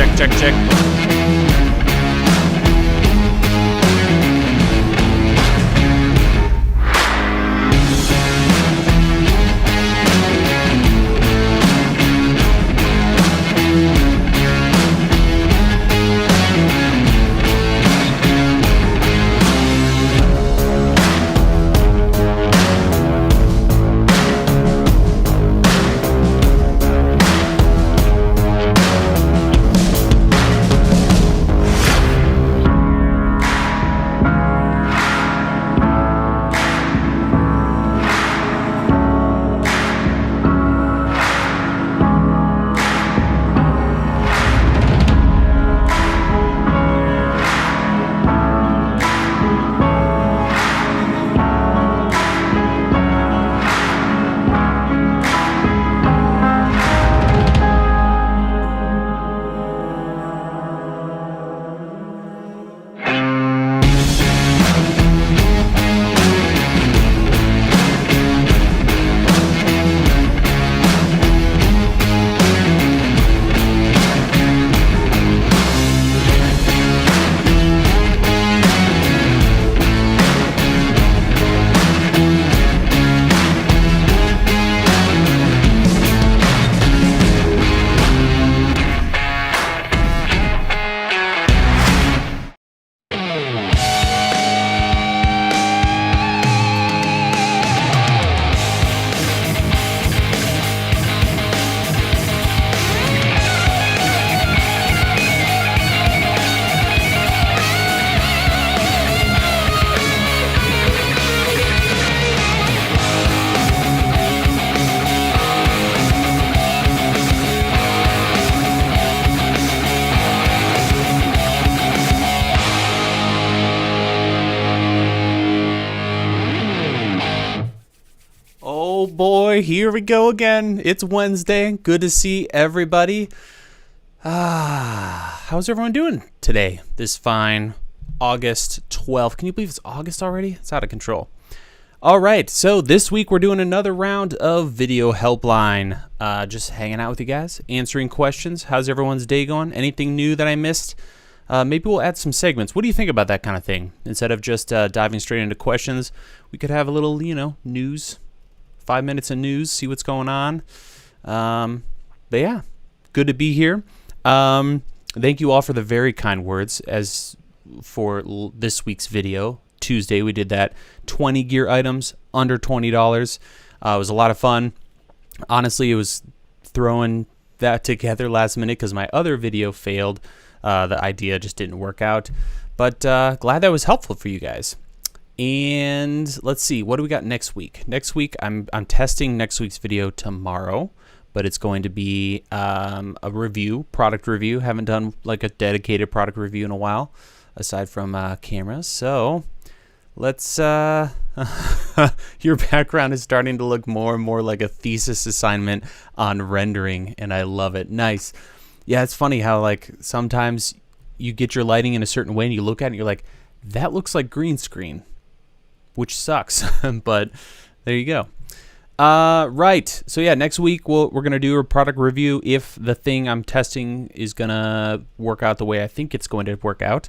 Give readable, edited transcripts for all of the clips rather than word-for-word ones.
Check, check, check. Oh boy, here we go again. It's Wednesday. Good to see everybody. How's everyone doing today? This fine August 12th. Can you believe it's August already? It's out of control. All right, so this week we're doing another round of Video Helpline. Just hanging out with you guys, answering questions. How's everyone's day going? Anything new that I missed? Maybe we'll add some segments. What do you think about that kind of thing? Instead of just diving straight into questions, we could have a little, news. 5 minutes of news, see what's going on. But yeah, good to be here. Thank you all for the very kind words. As for this week's video, Tuesday, we did that 20 gear items under $20. It was a lot of fun. Honestly, it was throwing that together last minute because my other video failed. The idea just didn't work out. But glad that was helpful for you guys. And let's see, what do we got next week? Next week, I'm testing next week's video tomorrow, but it's going to be a review, product review. Haven't done like a dedicated product review in a while, aside from cameras. So let's, your background is starting to look more and more like a thesis assignment on rendering, and I love it. Nice. Yeah, it's funny how like sometimes you get your lighting in a certain way and you look at it and you're like, that looks like green screen. Which sucks, but there you go. Right, so yeah, next week we're going to do a product review if the thing I'm testing is going to work out the way I think it's going to work out.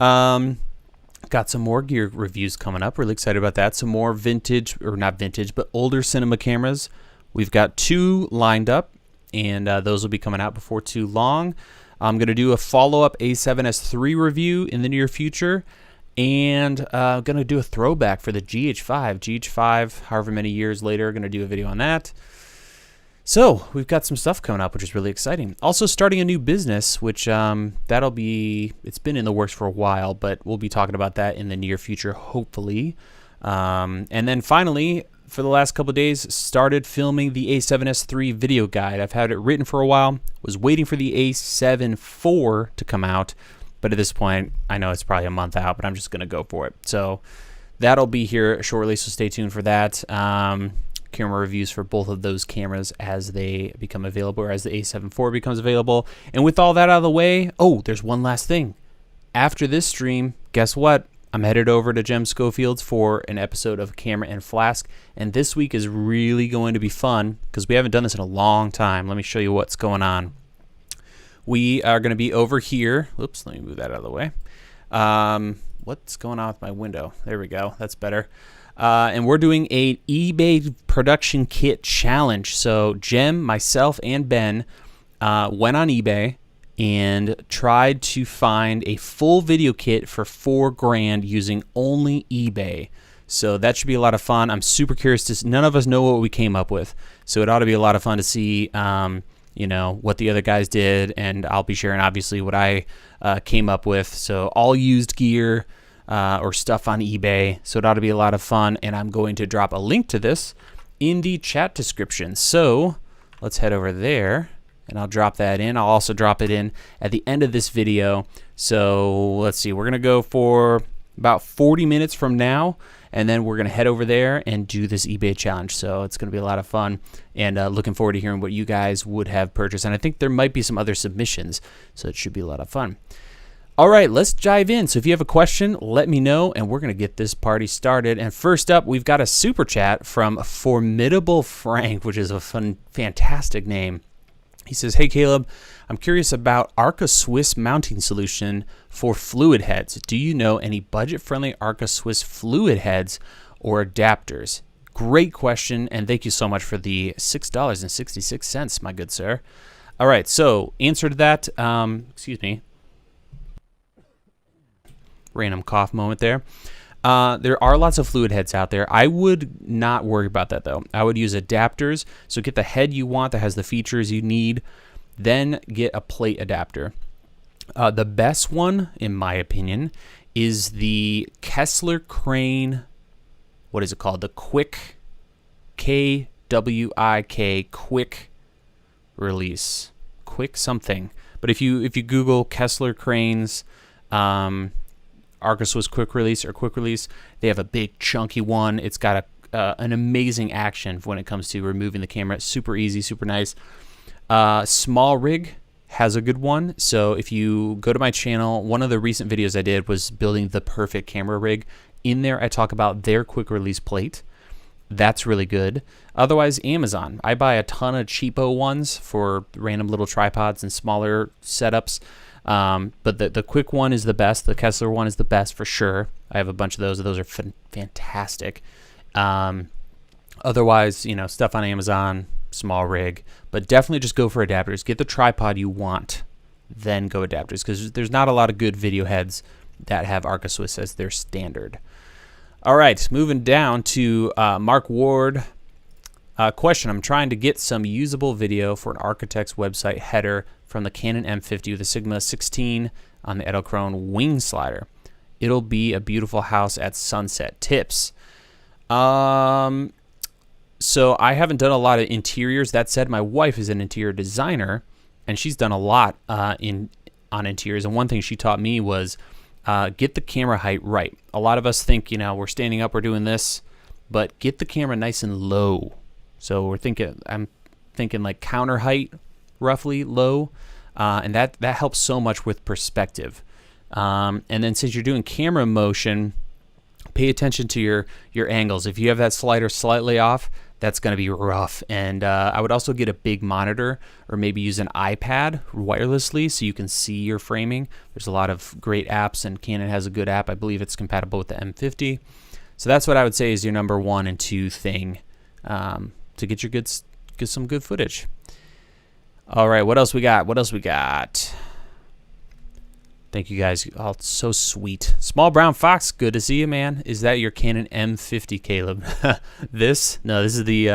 Got some more gear reviews coming up. Really excited about that. Some more vintage, or not vintage, but older cinema cameras. We've got 2 lined up, and those will be coming out before too long. I'm going to do a follow-up A7S III review in the near future. And I'm going to do a throwback for the GH5. GH5, however many years later, going to do a video on that. So we've got some stuff coming up, which is really exciting. Also starting a new business, which that'll be, it's been in the works for a while, but we'll be talking about that in the near future, hopefully. And then finally, for the last couple of days, started filming the A7S III video guide. I've had it written for a while, was waiting for the A7 IV to come out. But at this point, I know it's probably a month out, but I'm just going to go for it. So that'll be here shortly, so stay tuned for that. Camera reviews for both of those cameras as they become available, or as the A7 IV becomes available. And with all that out of the way, there's one last thing. After this stream, guess what? I'm headed over to Jem Schofield's for an episode of Camera and Flask. And this week is really going to be fun because we haven't done this in a long time. Let me show you what's going on. we are going to be over here. Oops, let me move that out of the way. What's going on with my window? There we go. That's better. And we're doing a eBay production kit challenge. So Jem, myself, and Ben went on eBay and tried to find a full video kit for $4 grand using only eBay. So that should be a lot of fun. I'm super curious to. None of us know what we came up with, so it ought to be a lot of fun to see, you know, what the other guys did, and I'll be sharing obviously what I came up with. So all used gear or stuff on eBay. So it ought to be a lot of fun, and I'm going to drop a link to this in the chat description. So let's head over there. And I'll drop that in. I'll also drop it in at the end of this video. So let's see, we're gonna go for about 40 minutes from now, and then we're gonna head over there and do this eBay challenge. So it's gonna be a lot of fun, and looking forward to hearing what you guys would have purchased. And I think there might be some other submissions, so it should be a lot of fun. All right, let's dive in. So if you have a question, let me know, and we're gonna get this party started. And first up, we've got a super chat from Formidable Frank, which is a fantastic name. He says, hey, Caleb, I'm curious about Arca Swiss mounting solution for fluid heads. Do you know any budget-friendly Arca Swiss fluid heads or adapters? Great question, and thank you so much for the $6.66, my good sir. All right, so answer to that, excuse me, random cough moment there. There are lots of fluid heads out there. I would not worry about that, though. I would use adapters. So get the head you want that has the features you need. Then get a plate adapter. The best one, in my opinion, is the Kessler Crane. What is it called? The Quick, K-W-I-K, Quick Release. Quick something. But if you Google Kessler Cranes, Arca Swiss quick release or quick release, they have a big chunky one. It's got an amazing action when it comes to removing the camera. It's super easy, super nice. Small Rig has a good one. So if you go to my channel, one of the recent videos I did was building the perfect camera rig. In there I talk about their quick release plate. That's really good. Otherwise, Amazon. I buy a ton of cheapo ones for random little tripods and smaller setups. But the quick one is the best. The Kessler one is the best for sure. I have a bunch of those. Those are fantastic. Otherwise, you know, stuff on Amazon, Small Rig. But definitely just go for adapters. Get the tripod you want, then go adapters, because there's not a lot of good video heads that have Arca Swiss as their standard. All right, moving down to Mark Ward. Question, I'm trying to get some usable video for an architect's website header from the Canon M50 with a Sigma 16 on the Edelkrone wing slider. It'll be a beautiful house at sunset. Tips. So I haven't done a lot of interiors. That said, my wife is an interior designer, and she's done a lot on interiors. And one thing she taught me was get the camera height right. A lot of us think, you know, we're standing up, we're doing this, but get the camera nice and low. So I'm thinking like counter height, roughly low, and that helps so much with perspective. And then since you're doing camera motion, pay attention to your angles. If you have that slider slightly off, that's going to be rough. And I would also get a big monitor, or maybe use an iPad wirelessly so you can see your framing. There's a lot of great apps, and Canon has a good app. I believe it's compatible with the M50. So that's what I would say is your number 1 and 2 thing to get some good footage. All right, what else we got? Thank you guys, all so sweet. Small Brown Fox, good to see you, man. Is that your Canon M50, Caleb? This? No, this is the,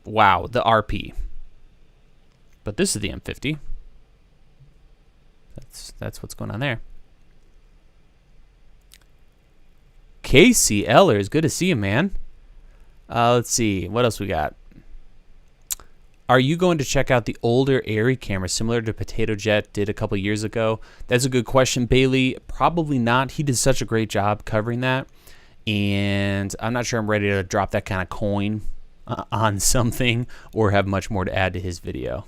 wow, the RP. But this is the M50. That's what's going on there. Casey Ellers, good to see you, man. Let's see, what else we got? Are you going to check out the older Arri camera similar to Potato Jet did a couple years ago? That's a good question, Bailey. Probably not. He did such a great job covering that, and I'm not sure I'm ready to drop that kind of coin on something or have much more to add to his video.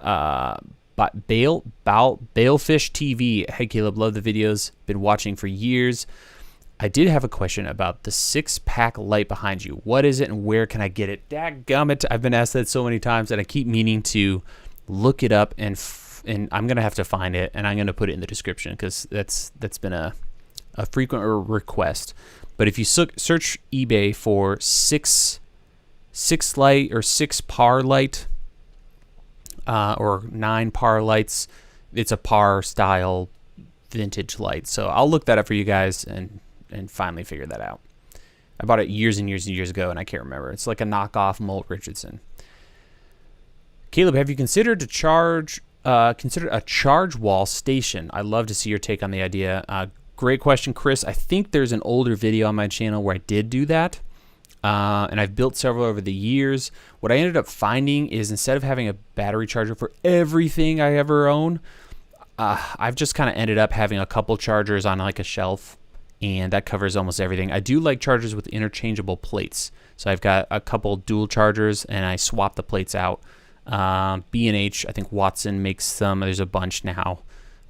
But Balefish TV. Hey, Caleb, love the videos. Been watching for years. I did have a question about the 6-pack light behind you. What is it and where can I get it? Dadgummit, I've been asked that so many times and I keep meaning to look it up, and I'm going to have to find it, and I'm going to put it in the description because that's been a frequent request. But if you search eBay for 6 light or 6 par light or 9 par lights, it's a par style vintage light. So I'll look that up for you guys and finally figure that out. I bought it years and years and years ago, and I can't remember. It's like a knockoff Molt Richardson. Caleb, have you considered a charge wall station? I'd love to see your take on the idea. Great question, Chris. I think there's an older video on my channel where I did do that, and I've built several over the years. What I ended up finding is instead of having a battery charger for everything I ever own, I've just kind of ended up having a couple chargers on like a shelf, and that covers almost everything. I do like chargers with interchangeable plates, so I've got a couple dual chargers, and I swap the plates out. B&H, I think Watson makes some. There's a bunch now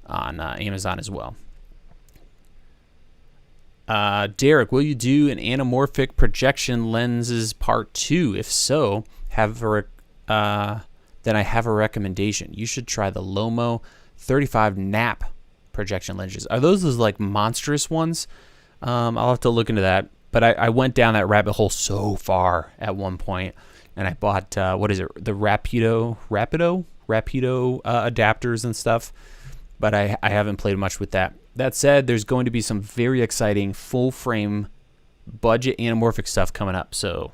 on Amazon as well. Derek, will you do an anamorphic projection lenses part 2? If so, then I have a recommendation. You should try the Lomo 35 nap projection lenses. Are those like monstrous ones? I'll have to look into that. But I went down that rabbit hole so far at one point. And I bought, what is it, the Rapido adapters and stuff. But I haven't played much with that. That said, there's going to be some very exciting full-frame budget anamorphic stuff coming up. So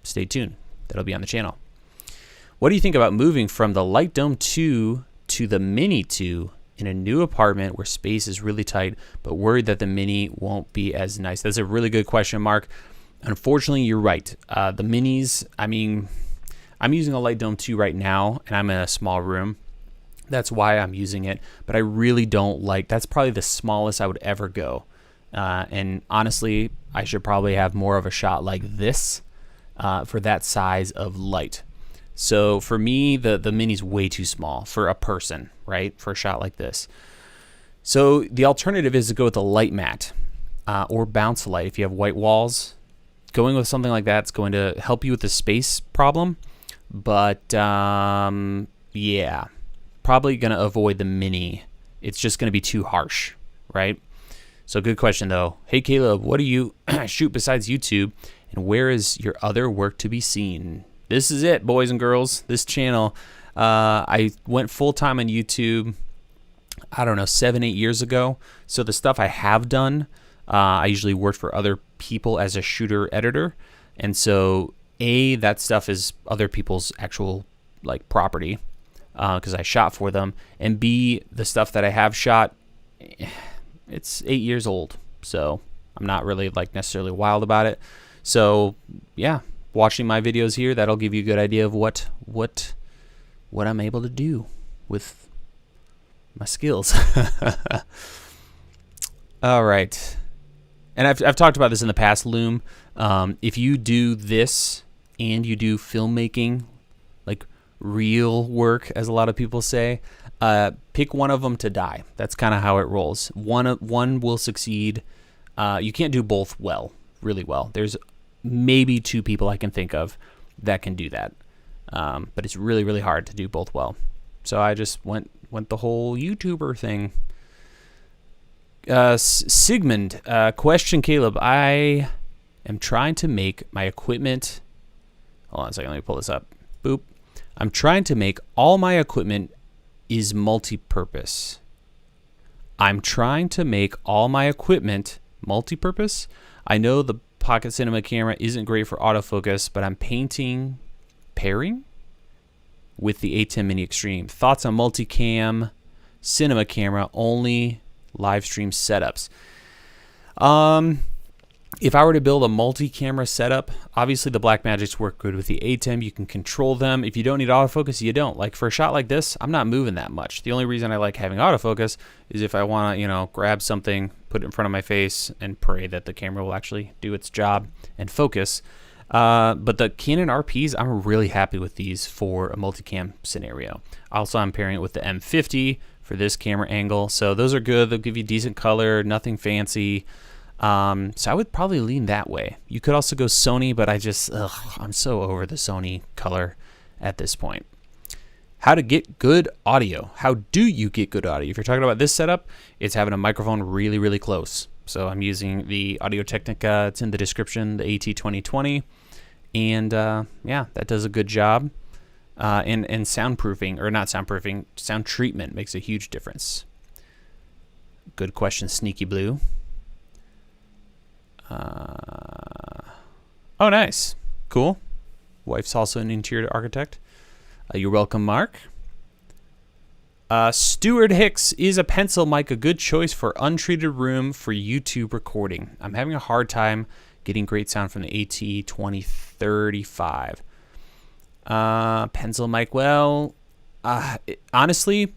stay tuned. That'll be on the channel. What do you think about moving from the Light Dome 2 to the Mini 2 in a new apartment where space is really tight, but worried that the Mini won't be as nice? That's a really good question, Mark. Unfortunately, you're right. The Minis, I mean, I'm using a Light Dome 2 right now, and I'm in a small room. That's why I'm using it, but I really don't like, that's probably the smallest I would ever go. And honestly, I should probably have more of a shot like this for that size of light. So for me, the Mini's way too small for a person, right? For a shot like this. So the alternative is to go with a light mat or bounce light. If you have white walls, going with something like that's going to help you with the space problem. But yeah, probably going to avoid the Mini. It's just going to be too harsh, right? So good question though. Hey Caleb, what do you shoot besides YouTube, and where is your other work to be seen? This is it, boys and girls. This channel, I went full-time on YouTube, I don't know, 7-8 years ago. So the stuff I have done, I usually worked for other people as a shooter editor. And so A, that stuff is other people's actual like property because I shot for them. And B, the stuff that I have shot, it's 8 years old. So I'm not really like necessarily wild about it. So yeah, watching my videos here, that'll give you a good idea of what I'm able to do with my skills. All right. And I've talked about this in the past, Loom. If you do this and you do filmmaking, like real work, as a lot of people say, pick one of them to die. That's kind of how it rolls. One will succeed. You can't do both really well. There's maybe 2 people I can think of that can do that. But it's really, really hard to do both well. So I just went the whole YouTuber thing. Sigmund, question, Caleb. I am trying to make my equipment. Hold on a second. Let me pull this up. Boop. I'm trying to make all my equipment is multi-purpose. I'm trying to make all my equipment multi-purpose. I know the Pocket Cinema camera isn't great for autofocus, but I'm pairing with the Atem Mini Extreme. Thoughts on multicam cinema camera only live stream setups? If I were to build a multi-camera setup, obviously the Blackmagics work good with the Atem. You can control them. If you don't need autofocus, you don't. Like for a shot like this, I'm not moving that much. The only reason I like having autofocus is if I want to, you know, grab something, put it in front of my face, and pray that the camera will actually do its job and focus. But the Canon RPs, I'm really happy with these for a multicam scenario. Also, I'm pairing it with the M50 for this camera angle. So those are good. They'll give you decent color, nothing fancy. So I would probably lean that way. You could also go Sony, but I'm so over the Sony color at this point. How to get good audio. How do you get good audio? If you're talking about this setup, it's having a microphone really, really close. So I'm using the Audio-Technica. It's in the description, the AT2020. And yeah, that does a good job. And soundproofing, or not soundproofing, sound treatment makes a huge difference. Good question, Sneaky Blue. Oh, nice. Cool. Wife's also an interior architect. You're welcome, Mark. Stuart Hicks, is a pencil mic a good choice for untreated room for YouTube recording? I'm having a hard time getting great sound from the AT2035. Pencil mic, well, honestly,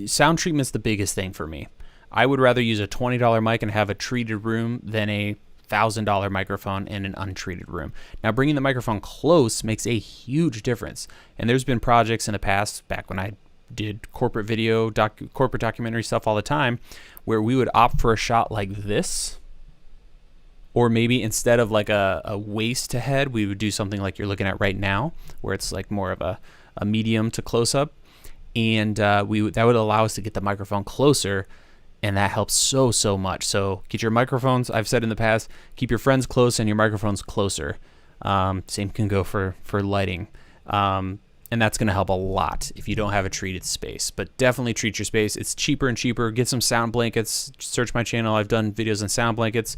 sound treatment's the biggest thing for me. I would rather use a $20 mic and have a treated room than a $1,000 microphone in an untreated room. Now, bringing the microphone close makes a huge difference. And there's been projects in the past, back when I did corporate video, corporate documentary stuff all the time, where we would opt for a shot like this. Or maybe instead of like a waist to head, we would do something like you're looking at right now, where it's like more of a medium to close up. And that would allow us to get the microphone closer. And that helps so much. So get your microphones, I've said in the past, keep your friends close and your microphones closer. Same can go for lighting. And that's going to help a lot if you don't have a treated space. But definitely treat your space. It's cheaper and cheaper. Get some sound blankets. Search my channel. I've done videos on sound blankets.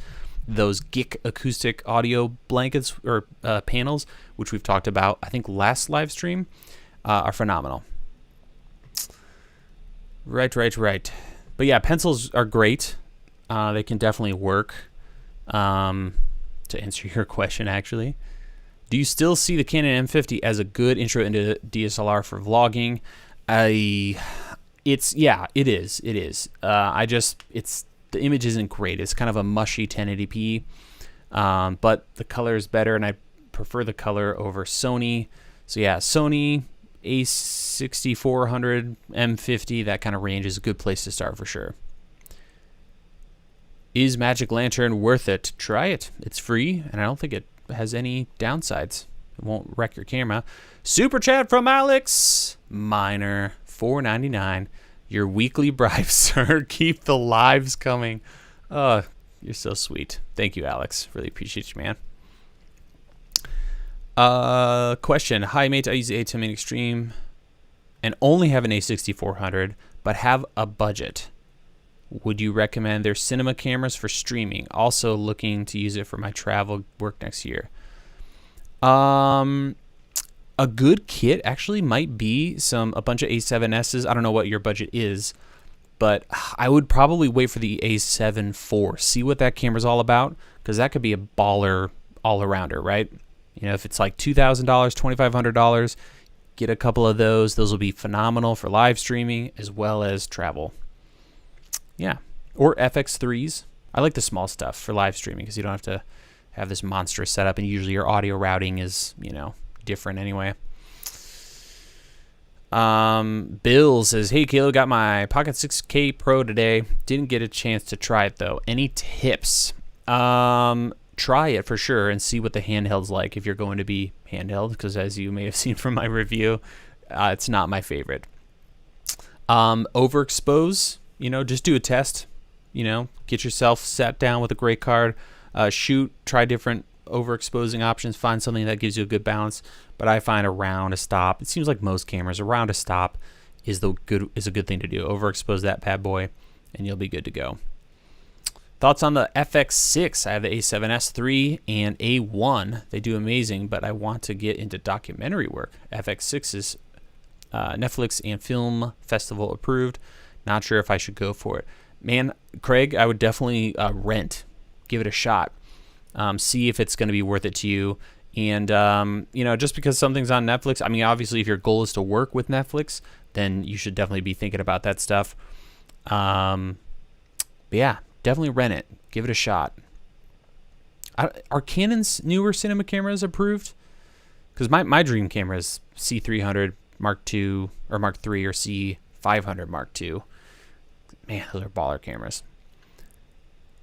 Those GIC acoustic audio blankets or panels, which we've talked about, I think, last live stream, are phenomenal. Right. But yeah, pencils are great. They can definitely work. To answer your question, actually, do you still see the Canon M50 as a good intro into DSLR for vlogging? It is. The image isn't great. It's kind of a mushy 1080p, but the color is better, and I prefer the color over Sony. So yeah, Sony A6400, M50, that kind of range is a good place to start for sure. Is Magic Lantern worth it? Try it. It's free, and I don't think it has any downsides. It won't wreck your camera. Super chat from Alex Minor, $4.99. Your weekly bribe, sir. Keep the lives coming. Oh, you're so sweet. Thank you, Alex. Really appreciate you, man. Question. Hi, mate. I use Atem in Extreme and only have an A6400, but have a budget. Would you recommend their cinema cameras for streaming? Also looking to use it for my travel work next year. A good kit actually might be a bunch of A7Ss. I don't know what your budget is, but I would probably wait for the A7 IV. See what that camera's all about, because that could be a baller all-arounder, right? You know, if it's like $2,000, $2,500, get a couple of those. Those will be phenomenal for live streaming as well as travel. Yeah. Or FX3s. I like the small stuff for live streaming because you don't have to have this monstrous setup, and usually your audio routing is, different anyway. Bill says, hey, Caleb, got my Pocket 6K Pro today. Didn't get a chance to try it, though. Any tips? Try it for sure and see what the handheld's like if you're going to be handheld, because as you may have seen from my review, it's not my favorite. Overexpose, just do a test, get yourself sat down with a great card, shoot, try different overexposing options, find something that gives you a good balance. But I find around a stop, it seems like most cameras, around a stop is a good thing to do. Overexpose that bad boy and you'll be good to go. Thoughts on the FX6? I have the A7S III and A1. They do amazing, but I want to get into documentary work. FX6 is Netflix and Film Festival approved. Not sure if I should go for it. Man, Craig, I would definitely rent. Give it a shot. See if it's going to be worth it to you. And, just because something's on Netflix, I mean, obviously, if your goal is to work with Netflix, then you should definitely be thinking about that stuff. But yeah, definitely rent it. Give it a shot. Are Canon's newer cinema cameras approved? Because my dream camera is C300 Mark II or Mark III or C500 Mark II. Man, those are baller cameras.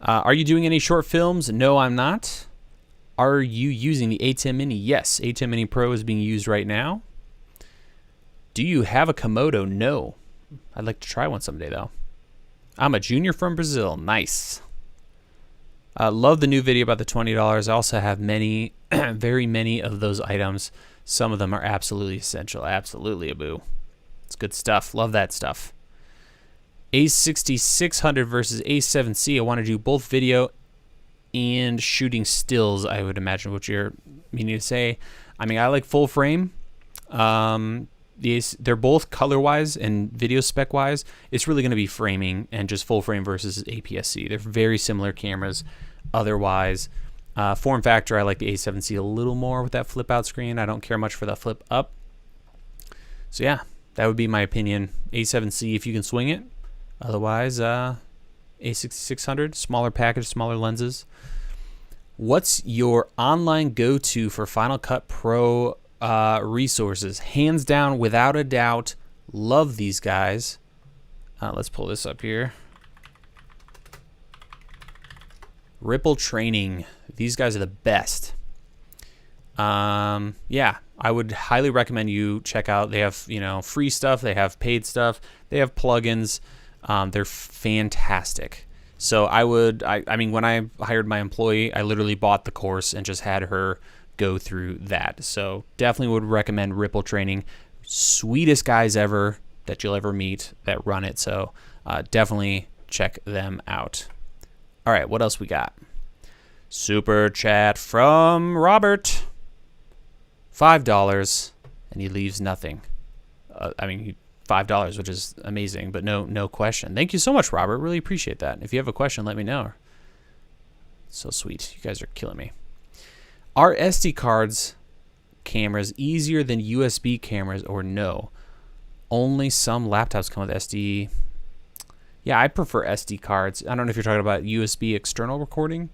Are you doing any short films? No, I'm not. Are you using the Atem Mini? Yes, Atem Mini Pro is being used right now. Do you have a Komodo? No. I'd like to try one someday, though. I'm a junior from Brazil. Nice. Love the new video about the $20. I also have many, very many of those items. Some of them are absolutely essential. Absolutely, Abu. It's good stuff. Love that stuff. A6600 versus A7C. I want to do both video and shooting stills, I would imagine what you're meaning to say. I mean, I like full frame. They're both color-wise and video spec-wise. It's really going to be framing and just full frame versus APS-C. They're very similar cameras otherwise. Form factor, I like the A7C a little more with that flip-out screen. I don't care much for that flip-up. So yeah, that would be my opinion. A7C if you can swing it. Otherwise, A6600, smaller package, smaller lenses. What's your online go-to for Final Cut Pro resources? Hands down, without a doubt, love these guys. Let's pull this up here. Ripple Training. These guys are the best. Yeah, I would highly recommend you check out. They have, you know, free stuff. They have paid stuff. They have plugins. They're fantastic. So I mean, when I hired my employee, I literally bought the course and just had her go through that. So definitely would recommend Ripple Training. Sweetest guys ever that you'll ever meet that run it. So definitely check them out. All right, what else we got? Super chat from Robert. $5, and he leaves nothing. I mean, $5, which is amazing, but no question. Thank you so much, Robert. Really appreciate that. If you have a question, let me know. So sweet. You guys are killing me. Are SD cards cameras easier than USB cameras or no? Only some laptops come with SD. Yeah, I prefer SD cards. I don't know if you're talking about USB external recording.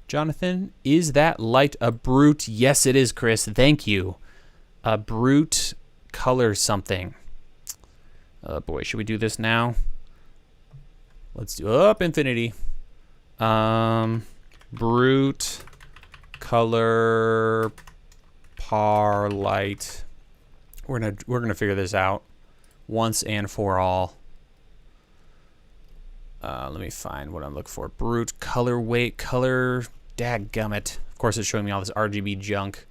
Jonathan, is that light a brute? Yes, it is, Chris. Thank you. A brute color something. Oh boy, should we do this now? Let's do up infinity. Brute color par light. We're gonna figure this out once and for all. Let me find what I'm looking for. Brute color weight color. Dadgummit. Of course, it's showing me all this RGB junk.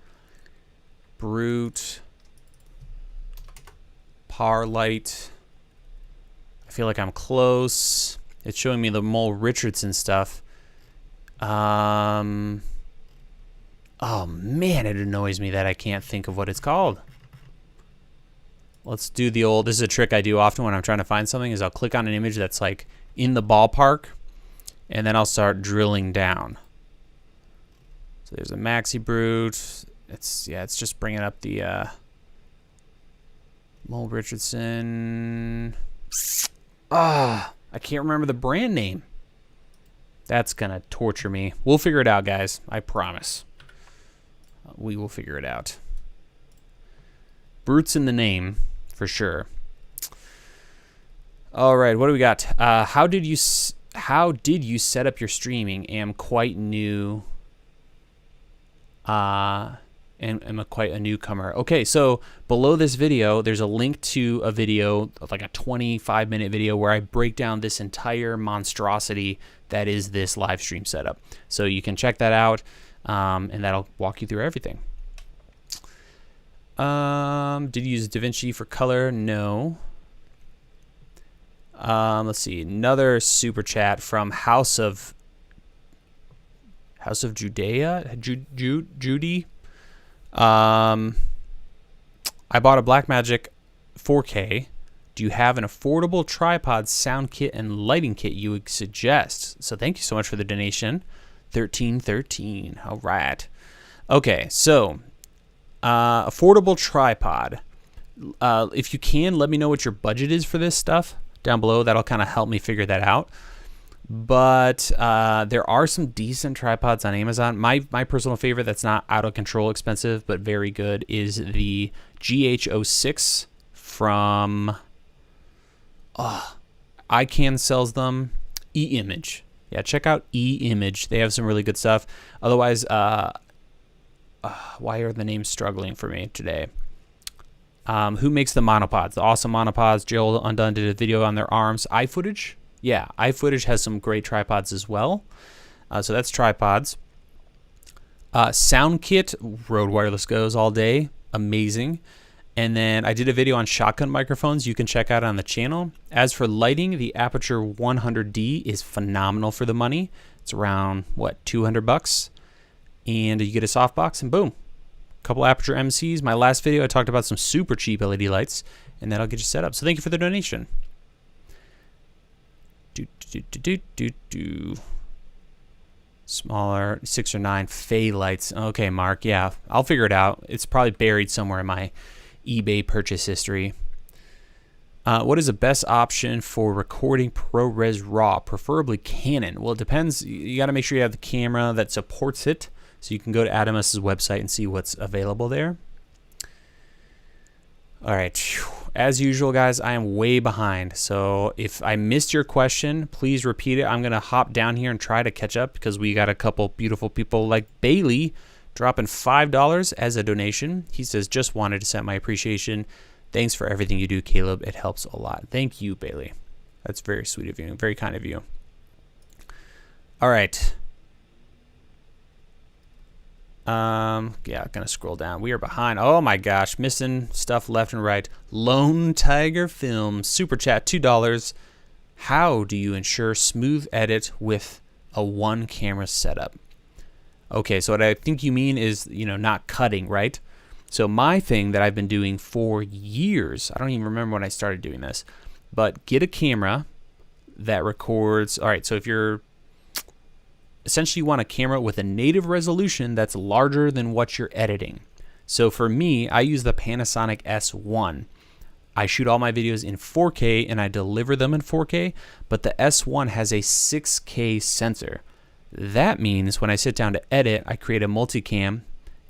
Brute par light. I feel like I'm close. It's showing me the Mole Richardson stuff. Oh man, it annoys me that I can't think of what it's called. Let's do the old, this is a trick I do often when I'm trying to find something, is I'll click on an image that's like in the ballpark, and then I'll start drilling down. So there's a Maxi Brute. It's just bringing up the Mole Richardson. I can't remember the brand name. That's gonna torture me. We'll figure it out, guys. I promise. We will figure it out. Brute's in the name, for sure. All right, what do we got? How did you set up your streaming? Am quite new. And I'm quite a newcomer. Okay, so below this video, there's a link to a video, like a 25-minute video, where I break down this entire monstrosity that is this live stream setup. So you can check that out, and that'll walk you through everything. Did you use DaVinci for color? No. Let's see, another super chat from House of Judea, Judy. I bought a Blackmagic 4K. Do you have an affordable tripod, sound kit, and lighting kit you would suggest? So thank you so much for the donation. 1313. All right. Okay, so affordable tripod. If you can, let me know what your budget is for this stuff down below. That'll kind of help me figure that out. But there are some decent tripods on Amazon. My personal favorite that's not out of control expensive but very good is the GH06 from ICANN sells them. E-Image. Yeah, check out E-Image. They have some really good stuff. Otherwise, why are the names struggling for me today? Who makes the monopods? The awesome monopods. Joel Undone did a video on their arms. iFootage? Yeah, iFootage has some great tripods as well. So that's tripods. SoundKit, Rode Wireless goes all day. Amazing. And then I did a video on shotgun microphones you can check out on the channel. As for lighting, the Aperture 100D is phenomenal for the money. It's around, what, 200 bucks? And you get a softbox and boom. Couple Aperture MCs. My last video, I talked about some super cheap LED lights, and that'll get you set up. So thank you for the donation. Smaller 6 or 9 Fey lights. Okay, Mark. Yeah, I'll figure it out. It's probably buried somewhere in my eBay purchase history. What is the best option for recording ProRes RAW? Preferably Canon. Well, it depends. You got to make sure you have the camera that supports it. So you can go to Atem's website and see what's available there. All right. As usual, guys, I am way behind. So if I missed your question, please repeat it. I'm going to hop down here and try to catch up because we got a couple beautiful people like Bailey dropping $5 as a donation. He says, just wanted to send my appreciation. Thanks for everything you do, Caleb. It helps a lot. Thank you, Bailey. That's very sweet of you. Very kind of you. All right. Yeah, gonna scroll down. We are behind. Oh my gosh, missing stuff left and right. Lone Tiger Film super chat $2. How do you ensure smooth edit with a one camera setup? Okay, so what I think you mean is, you know, not cutting, right? So my thing that I've been doing for years, I don't even remember when I started doing this, but get a camera that records. All right, so if you're essentially, you want a camera with a native resolution that's larger than what you're editing. So for me, I use the Panasonic S1. I shoot all my videos in 4K and I deliver them in 4K, but the S1 has a 6K sensor. That means when I sit down to edit, I create a multicam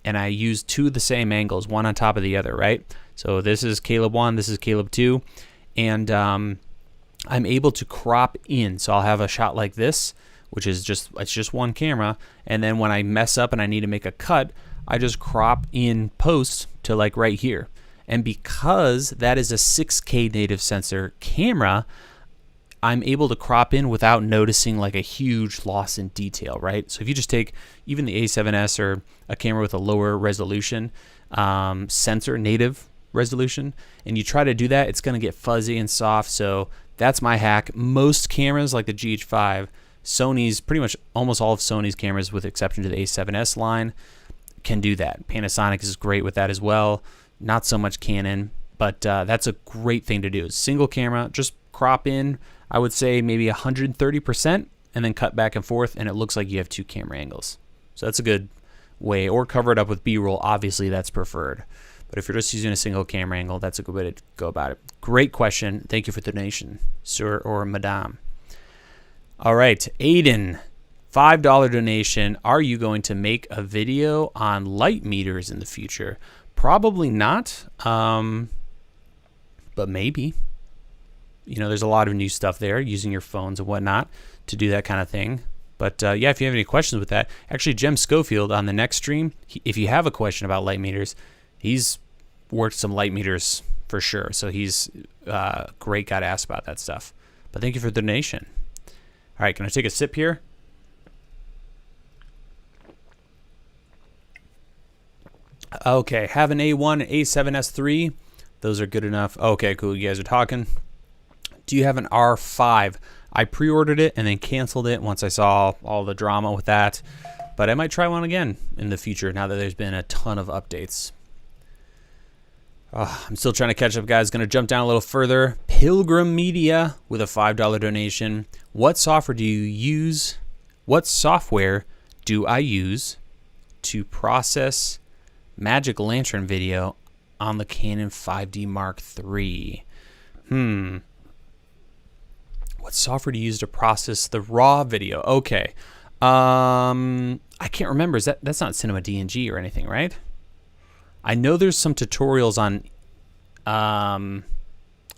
and I use two of the same angles, one on top of the other, right? So this is Caleb 1, this is Caleb 2, and I'm able to crop in. So I'll have a shot like this, which is just one camera, and then when I mess up and I need to make a cut, I just crop in post to like right here. And because that is a 6K native sensor camera, I'm able to crop in without noticing like a huge loss in detail, right? So if you just take even the A7S or a camera with a lower resolution sensor, native resolution, and you try to do that, it's gonna get fuzzy and soft. So that's my hack. Most cameras like the GH5, Sony's, pretty much almost all of Sony's cameras with exception to the A7S line can do that. Panasonic is great with that as well. Not so much Canon, but that's a great thing to do. Single camera, just crop in, I would say maybe 130% and then cut back and forth and it looks like you have two camera angles. So that's a good way, or cover it up with B-roll. Obviously that's preferred. But if you're just using a single camera angle, that's a good way to go about it. Great question. Thank you for the donation, sir or madame. All right, Aiden, $5 donation. Are you going to make a video on light meters in the future? Probably not, but maybe. You know, there's a lot of new stuff there, using your phones and whatnot to do that kind of thing. But yeah, if you have any questions with that, actually, Jem Schofield on the next stream, if you have a question about light meters, he's worked some light meters for sure. So he's a great guy to ask about that stuff. But thank you for the donation. All right, can I take a sip here? Okay, have an A1, A7S3. Those are good enough. Okay, cool. You guys are talking. Do you have an R5? I pre-ordered it and then canceled it once I saw all the drama with that. But I might try one again in the future now that there's been a ton of updates. I'm still trying to catch up, guys. Going to jump down a little further. Pilgrim Media with a $5 donation. What software do you use? What software do I use to process Magic Lantern video on the Canon 5D Mark III? What software do you use to process the raw video? Okay. I can't remember. That's not Cinema DNG or anything, right? I know there's some tutorials on,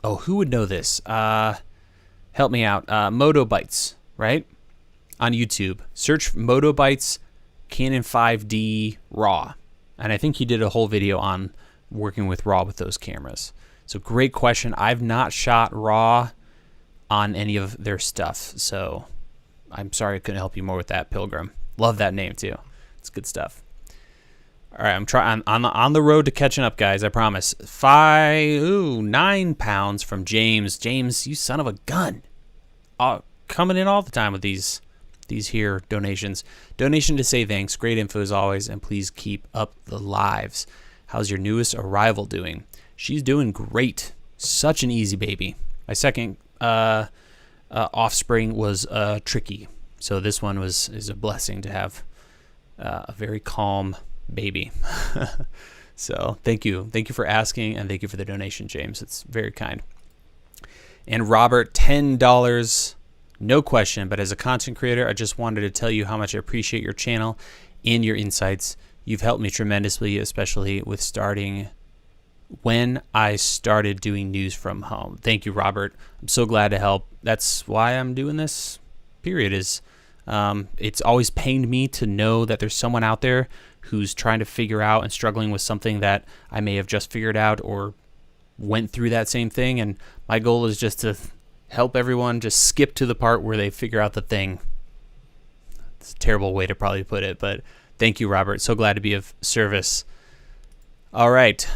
oh, who would know this? Help me out. Moto Bytes, right? on YouTube. Search Motobytes Canon 5D RAW. And I think he did a whole video on working with RAW with those cameras. So great question. I've not shot RAW on any of their stuff, so I'm sorry I couldn't help you more with that, Pilgrim. Love that name too. It's good stuff. All right, I'm on the road to catching up, guys. I promise. 9 pounds from James. James, you son of a gun. Coming in all the time with these here donations. Donation to say thanks. Great info as always, and please keep up the lives. How's your newest arrival doing? She's doing great. Such an easy baby. My second offspring was tricky, so this one is a blessing to have a very calm baby. So thank you for asking, and thank you for the donation, James. It's very kind. And Robert, $10, no question, but as a content creator, I just wanted to tell you how much I appreciate your channel and your insights. You've helped me tremendously, especially with when I started doing news from home. Thank you, Robert. I'm so glad to help. That's why I'm doing this, period. It's always pained me to know that there's someone out there who's trying to figure out and struggling with something that I may have just figured out or went through that same thing. And my goal is just to help everyone just skip to the part where they figure out the thing. It's a terrible way to probably put it, but thank you, Robert. So glad to be of service. All right.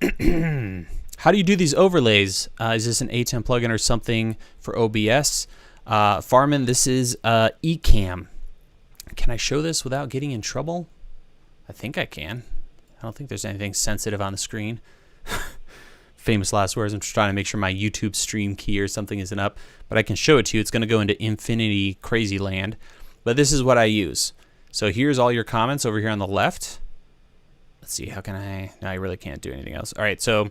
How do you do these overlays? Is this an Atem plugin or something for OBS? Farman, this is Ecamm. Can I show this without getting in trouble? I think I can. I don't think there's anything sensitive on the screen. Famous last words. I'm just trying to make sure my YouTube stream key or something isn't up, but I can show it to you. It's going to go into infinity crazy land, but this is what I use. So here's all your comments over here on the left. Let's see, how can no, I really can't do anything else. All right, so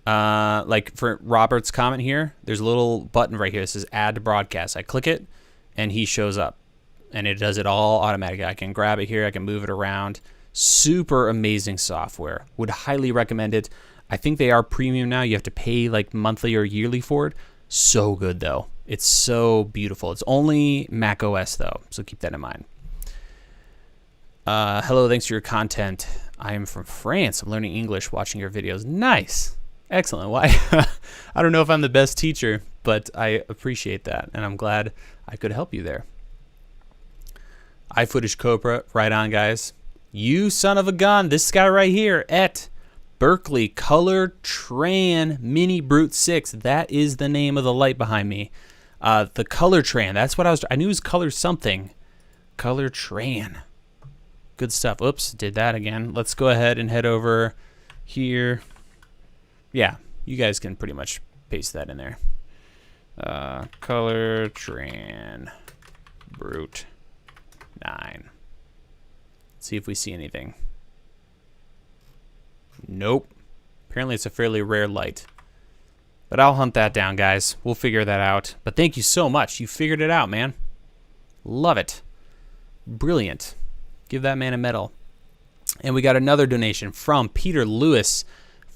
like for Robert's comment here, there's a little button right here that says add to broadcast. I click it and he shows up and it does it all automatically. I can grab it here, I can move it around. Super amazing software. Would highly recommend it. I think they are premium now. You have to pay like monthly or yearly for it. So good though. It's so beautiful. It's only Mac OS though, so keep that in mind. Hello, thanks for your content. I am from France. I'm learning English watching your videos. Nice. Excellent. Why? I don't know if I'm the best teacher, but I appreciate that, and I'm glad I could help you there. iFootage Cobra, right on, guys. You son of a gun. This guy right here at Berkeley Color Tran Mini Brute 6. That is the name of the light behind me. The Color Tran. That's what I knew it was Color something. Color Tran. Good stuff. Oops, did that again. Let's go ahead and head over here. Yeah, you guys can pretty much paste that in there. Color Tran Brute 9. Let's see if we see anything. Nope. Apparently it's a fairly rare light. But I'll hunt that down, guys. We'll figure that out. But thank you so much. You figured it out, man. Love it. Brilliant. Give that man a medal. And we got another donation from Peter Lewis.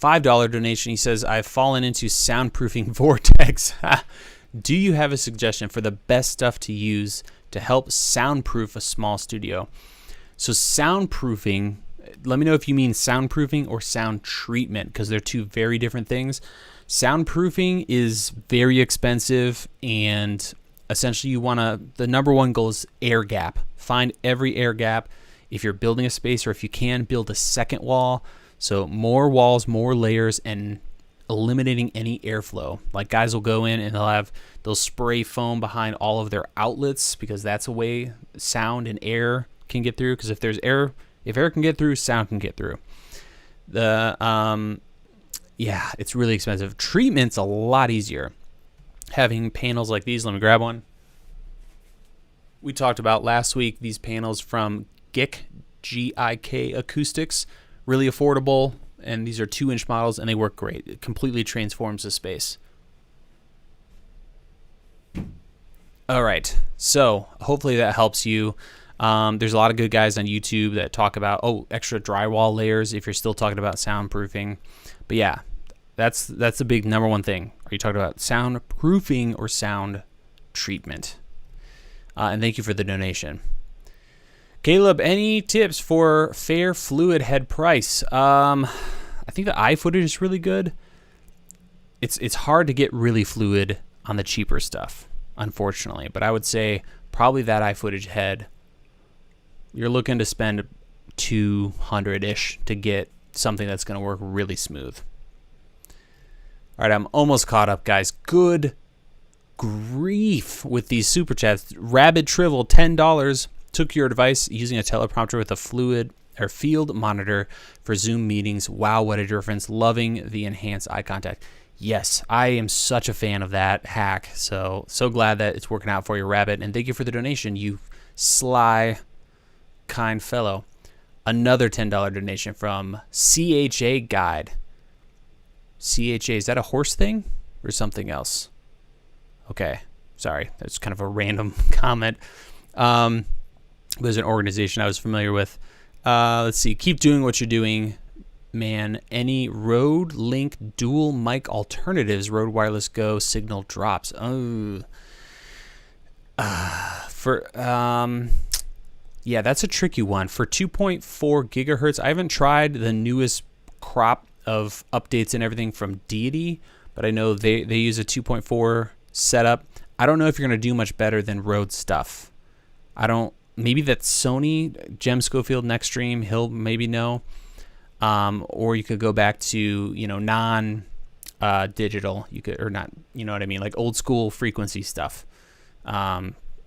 $5 donation. He says, I've fallen into soundproofing vortex. Do you have a suggestion for the best stuff to use to help soundproof a small studio? So soundproofing, let me know if you mean soundproofing or sound treatment, because they're two very different things. Soundproofing is very expensive, and essentially the number one goal is air gap. Find every air gap. If you're building a space, or if you can, build a second wall. So more walls, more layers, and eliminating any airflow. Like guys will go in and they'll spray foam behind all of their outlets, because that's a way sound and air can get through. Because if air can get through, sound can get through. Yeah, it's really expensive. Treatment's a lot easier. Having panels like these, let me grab one. We talked about last week these panels from GIK Acoustics, really affordable, and these are 2-inch models, and they work great. It completely transforms the space. All right, so hopefully that helps you. There's a lot of good guys on YouTube that talk about extra drywall layers if you're still talking about soundproofing. But yeah, that's the big number one thing. Are you talking about soundproofing or sound treatment? And thank you for the donation. Caleb, any tips for fair fluid head price? I think the eye footage is really good. It's hard to get really fluid on the cheaper stuff, unfortunately. But I would say probably that eye footage head, you're looking to spend $200-ish to get something that's going to work really smooth. All right, I'm almost caught up, guys. Good grief with these super chats. Rabid Trivel, $10. Took your advice using a teleprompter with a fluid or field monitor for Zoom meetings. Wow, what a difference. Loving the enhanced eye contact. Yes, I am such a fan of that hack. So glad that it's working out for you, Rabbit. And thank you for the donation, you sly, kind fellow. Another $10 donation from CHA Guide. CHA, is that a horse thing or something else? Okay, sorry. That's kind of a random comment. There's an organization I was familiar with. Let's see. Keep doing what you're doing, man. Any Rode Link dual mic alternatives? Rode Wireless Go signal drops. Oh, yeah, that's a tricky one. For 2.4 gigahertz, I haven't tried the newest crop of updates and everything from Deity, but I know they use a 2.4 setup. I don't know if you're going to do much better than Rode stuff. Maybe that's Sony, Jem Schofield, Nextstream, he'll maybe know. Or you could go back to, non-digital. You could, or not, you know what I mean? Like old school frequency stuff. Sennheiser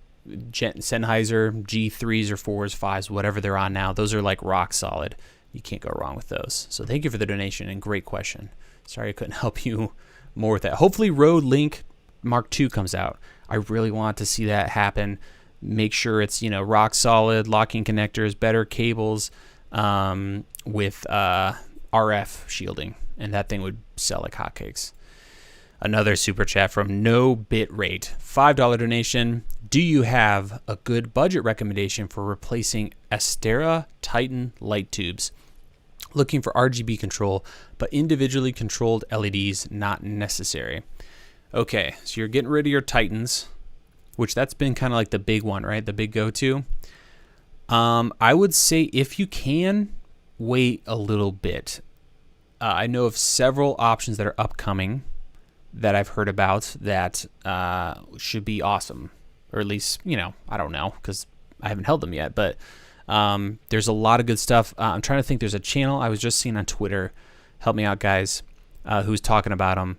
G3s or 4s, 5s, whatever they're on now. Those are like rock solid. You can't go wrong with those. So thank you for the donation and great question. Sorry I couldn't help you more with that. Hopefully Rode Link Mark II comes out. I really want to see that happen. Make sure it's, rock solid, locking connectors, better cables, with RF shielding, and that thing would sell like hotcakes. Another super chat from No Bit Rate, $5 donation. Do you have a good budget recommendation for replacing Astera Titan light tubes? Looking for RGB control, but individually controlled LEDs not necessary. Okay, so you're getting rid of your Titans, which that's been kind of like the big one, right? The big go-to. I would say if you can, wait a little bit. I know of several options that are upcoming that I've heard about that should be awesome. Or at least, I don't know, because I haven't held them yet. But there's a lot of good stuff. I'm trying to think. There's a channel I was just seeing on Twitter. Help me out, guys. Who's talking about them?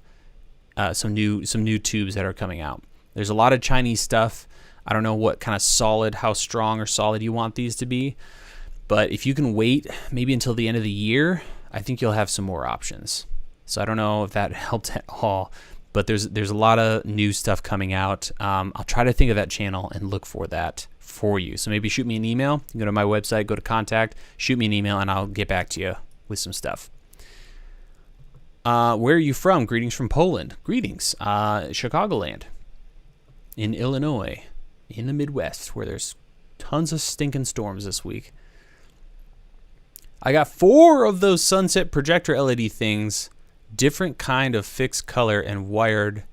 Some new tubes that are coming out. There's a lot of Chinese stuff. I don't know what kind of how strong or solid you want these to be. But if you can wait maybe until the end of the year, I think you'll have some more options. So I don't know if that helped at all. But there's a lot of new stuff coming out. I'll try to think of that channel and look for that for you. So maybe shoot me an email. You can go to my website, go to contact, shoot me an email, and I'll get back to you with some stuff. Where are you from? Greetings from Poland. Greetings. Chicagoland. In Illinois. In the Midwest, where there's tons of stinking storms this week. I got 4 of those sunset projector LED things. Different kind of fixed color and wired.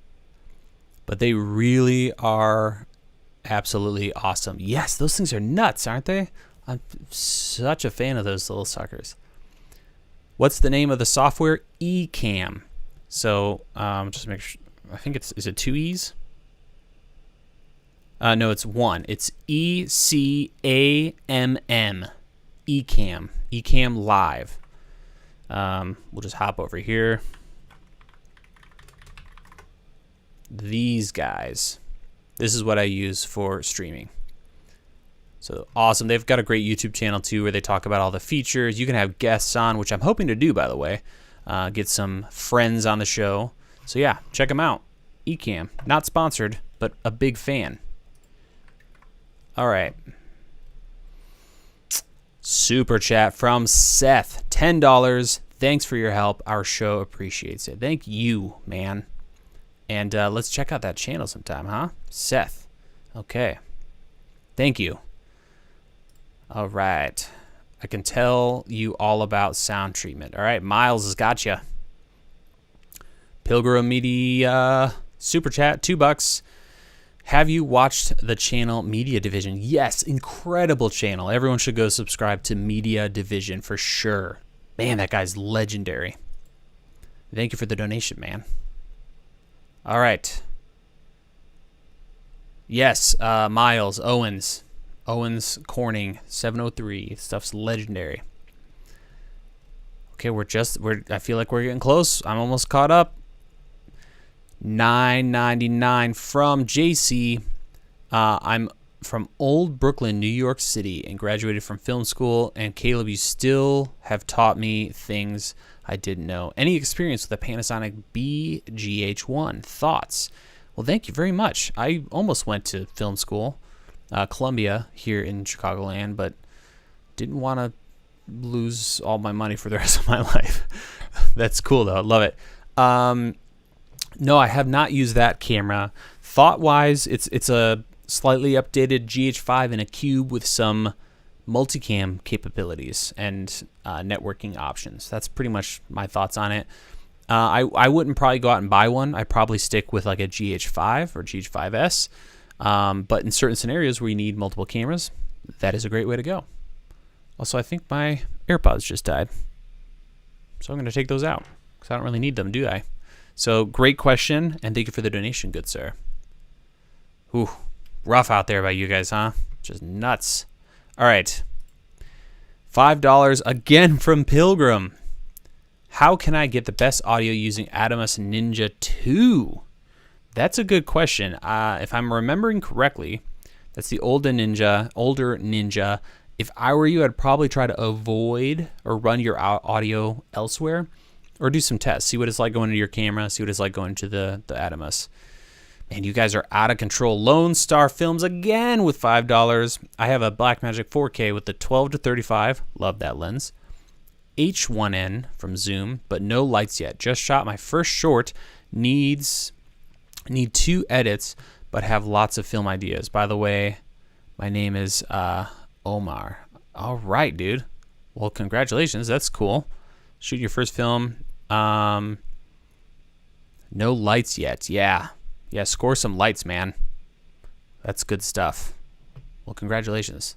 But they really are absolutely awesome. Yes, those things are nuts, aren't they? I'm such a fan of those little suckers. What's the name of the software? Ecamm. So just make sure. I think is it 2 E's? No, it's 1. It's ECAMM. Ecamm. Ecamm Live. We'll just hop over here. These guys. This is what I use for streaming. So awesome. They've got a great YouTube channel too where they talk about all the features. You can have guests on, which I'm hoping to do, by the way. Get some friends on the show. So yeah, check them out. Ecamm. Not sponsored, but a big fan. All right. Super chat from Seth. $10. Thanks for your help. Our show appreciates it. Thank you, man. And let's check out that channel sometime, huh? Seth. Okay. Thank you. All right. I can tell you all about sound treatment. All right. Miles has got you. Pilgrim Media Super Chat, $2. Have you watched the channel Media Division? Yes, incredible channel. Everyone should go subscribe to Media Division for sure. Man, that guy's legendary. Thank you for the donation, man. All right. Yes, Miles, Owens, Corning, 703. Stuff's legendary. Okay, I feel like we're getting close. I'm almost caught up. $9.99 from JC. I'm from Old Brooklyn, New York City, and graduated from film school. And Caleb, you still have taught me things I didn't know. Any experience with a Panasonic BGH1? Thoughts? Well, thank you very much. I almost went to film school, Columbia here in Chicagoland, but didn't want to lose all my money for the rest of my life. That's cool though. I love it. No, I have not used that camera. Thought-wise, it's a slightly updated GH5 in a cube with some multicam capabilities and networking options. That's pretty much my thoughts on it. I wouldn't probably go out and buy one. I'd probably stick with like a GH5 or GH5S. But in certain scenarios where you need multiple cameras, that is a great way to go. Also, I think my AirPods just died. So I'm going to take those out because I don't really need them, do I? So great question, and thank you for the donation, good sir. Ooh, rough out there by you guys, huh? Just nuts. All right. $5 again from Pilgrim. How can I get the best audio using Atem Ninja 2? That's a good question. If I'm remembering correctly, that's the older Ninja. If I were you, I'd probably try to avoid or run your audio elsewhere or do some tests. See what it's like going into your camera. See what it's like going to the Atem. Man, you guys are out of control. Lone Star Films again with $5. I have a Blackmagic 4K with the 12 to 35. Love that lens. H1N from Zoom, but no lights yet. Just shot my first short. Need 2 edits, but have lots of film ideas. By the way, my name is Omar. All right, dude. Well, congratulations. That's cool. Shoot your first film. No lights yet. Yeah, score some lights, man. That's good stuff. Well, congratulations.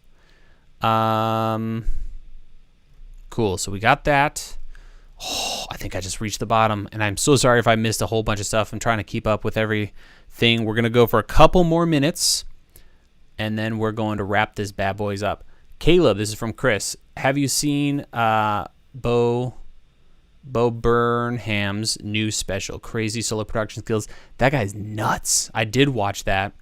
Cool. So we got that. Oh, I think I just reached the bottom, and I'm so sorry if I missed a whole bunch of stuff. I'm trying to keep up with everything. We're going to go for a couple more minutes, and then we're going to wrap this bad boys up. Caleb, this is from Chris. Have you seen Bo Burnham's new special, Crazy Solo Production Skills? That guy's nuts. I did watch that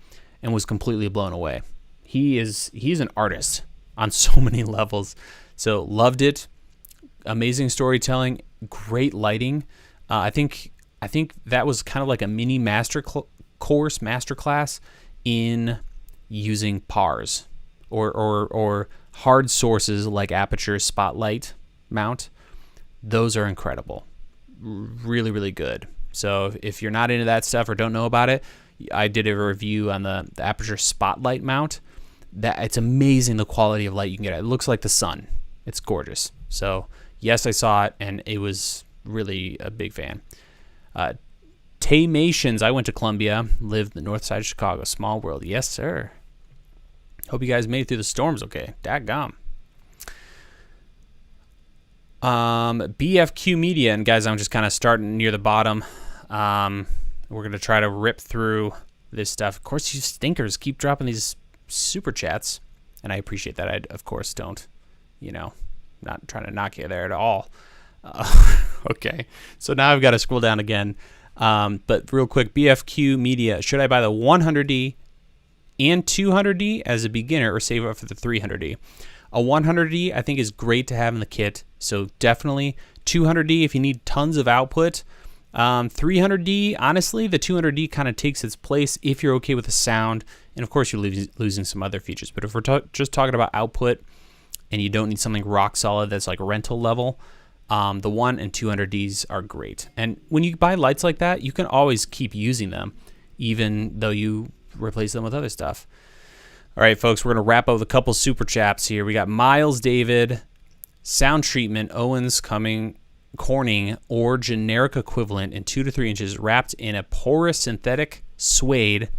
and was completely blown away. He's an artist on so many levels. So loved it. Amazing storytelling, great lighting. I think that was kind of like a mini masterclass in using PARs or hard sources like aperture spotlight mount. Those are incredible. Really, really good. So if you're not into that stuff or don't know about it, I did a review on the aperture spotlight mount. That it's amazing the quality of light you can get. It looks like the sun. It's gorgeous. So yes, I saw it, and it was really a big fan. Taymations, I went to Columbia, lived the north side of Chicago. Small world. Yes, sir. Hope you guys made it through the storms okay. Dadgum. BFQ Media, and guys, I'm just kind of starting near the bottom. We're going to try to rip through this stuff. Of course, you stinkers keep dropping these super chats, and I appreciate that. I, of course, don't, not trying to knock you there at all. Okay, so now I've got to scroll down again. But real quick, BFQ Media, should I buy the 100D and 200D as a beginner or save up for the 300D? A 100D I think is great to have in the kit, so definitely 200D if you need tons of output. 300D, honestly, the 200D kind of takes its place if you're okay with the sound, and of course you're losing some other features. But if we're just talking about output and you don't need something rock solid that's like rental level, the 1 and 200Ds are great. And when you buy lights like that, you can always keep using them, even though you replace them with other stuff. All right, folks, we're going to wrap up with a couple super chats here. We got Miles David, sound treatment, Owens Corning, or generic equivalent in 2 to 3 inches, wrapped in a porous synthetic suede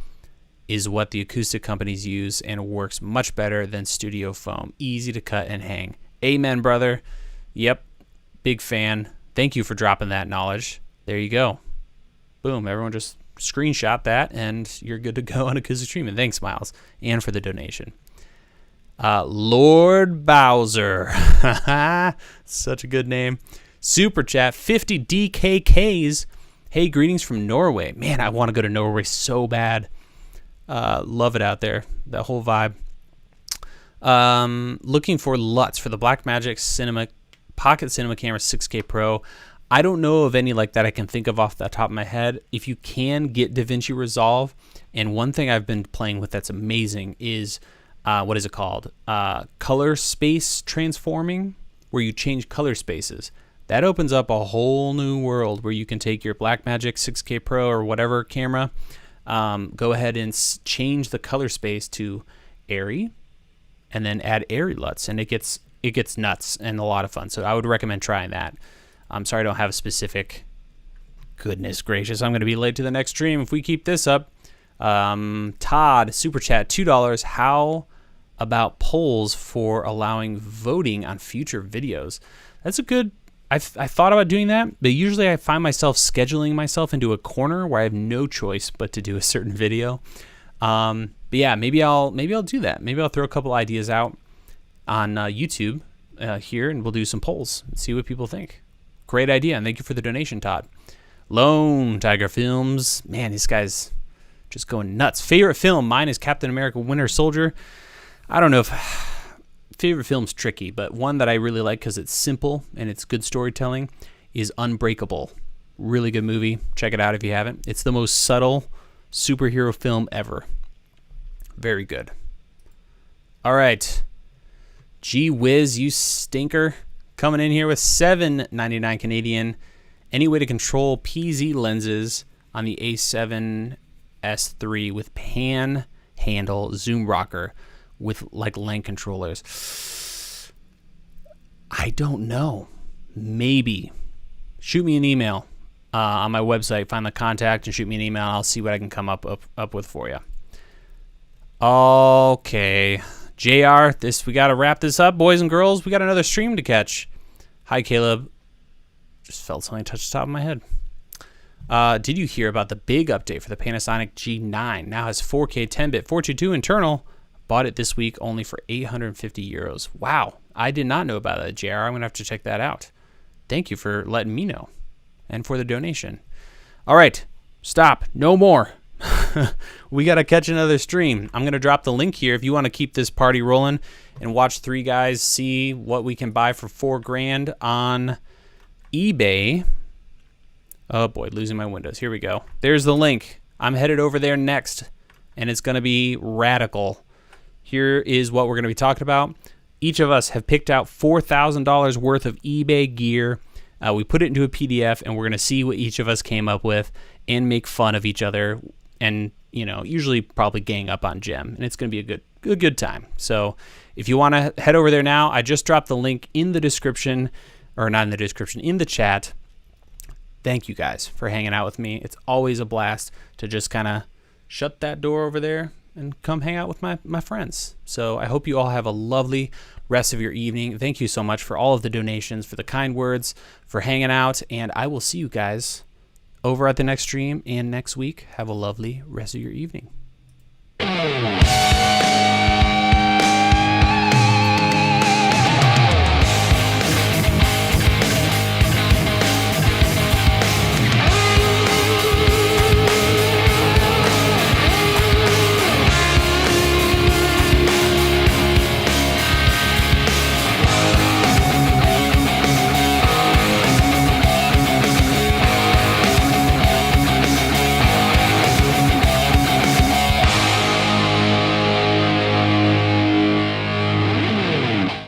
is what the acoustic companies use, and works much better than studio foam. Easy to cut and hang. Amen, brother. Yep, big fan. Thank you for dropping that knowledge. There you go. Boom, everyone just screenshot that, and you're good to go on acoustic treatment. Thanks, Miles, and for the donation. Lord Bowser. Such a good name. Super chat, 50 DKKs. Hey, greetings from Norway. Man, I want to go to Norway so bad. Love it out there. That whole vibe. Looking for LUTs for the Blackmagic Pocket Cinema Camera 6K Pro. I don't know of any like that I can think of off the top of my head. If you can, get DaVinci Resolve. And one thing I've been playing with that's amazing is, what is it called? Color space transforming, where you change color spaces. That opens up a whole new world where you can take your Blackmagic 6K Pro or whatever camera, go ahead and change the color space to airy, and then add airy LUTs, and it gets nuts and a lot of fun. So I would recommend trying that. I'm sorry I don't have a specific. Goodness gracious, I'm going to be late to the next stream if we keep this up. Todd, super chat, $2. How about polls for allowing voting on future videos? That's a good. I thought about doing that, but usually I find myself scheduling myself into a corner where I have no choice but to do a certain video. But yeah, maybe I'll do that. Maybe I'll throw a couple ideas out on YouTube here, and we'll do some polls and see what people think. Great idea, and thank you for the donation, Todd. Lone Tiger Films. Man, this guy's just going nuts. Favorite film? Mine is Captain America Winter Soldier. I don't know if favorite film's tricky, but one that I really like because it's simple and it's good storytelling is Unbreakable. Really good movie. Check it out if you haven't. It's the most subtle superhero film ever. Very good. All right. Gee whiz, you stinker. Coming in here with $7.99 Canadian. Any way to control PZ lenses on the A7S III with pan handle zoom rocker with like lens controllers? I don't know. Maybe. Shoot me an email on my website. Find the contact and shoot me an email. I'll see what I can come up with for you. Okay. JR, we got to wrap this up, boys and girls. We got another stream to catch. Hi, Caleb. Just felt something touch the top of my head. Did you hear about the big update for the Panasonic G9? Now has 4K 10-bit 422 internal. Bought it this week only for €850. Wow. I did not know about that, JR. I'm going to have to check that out. Thank you for letting me know and for the donation. All right. Stop. No more. We got to catch another stream. I'm going to drop the link here if you want to keep this party rolling and watch three guys see what we can buy for $4,000 on eBay. Oh boy, losing my windows. Here we go. There's the link. I'm headed over there next, and it's going to be radical. Here is what we're going to be talking about. Each of us have picked out $4,000 worth of eBay gear. We put it into a PDF, and we're going to see what each of us came up with and make fun of each other, and usually probably gang up on Gem, and it's going to be a good time. So if you want to head over there now, I just dropped the link in the description, or not in the description, in the chat. Thank you guys for hanging out with me. It's always a blast to just kind of shut that door over there and come hang out with my friends. So I hope you all have a lovely rest of your evening. Thank you so much for all of the donations, for the kind words, for hanging out, and I will see you guys over at the next stream and next week. Have a lovely rest of your evening.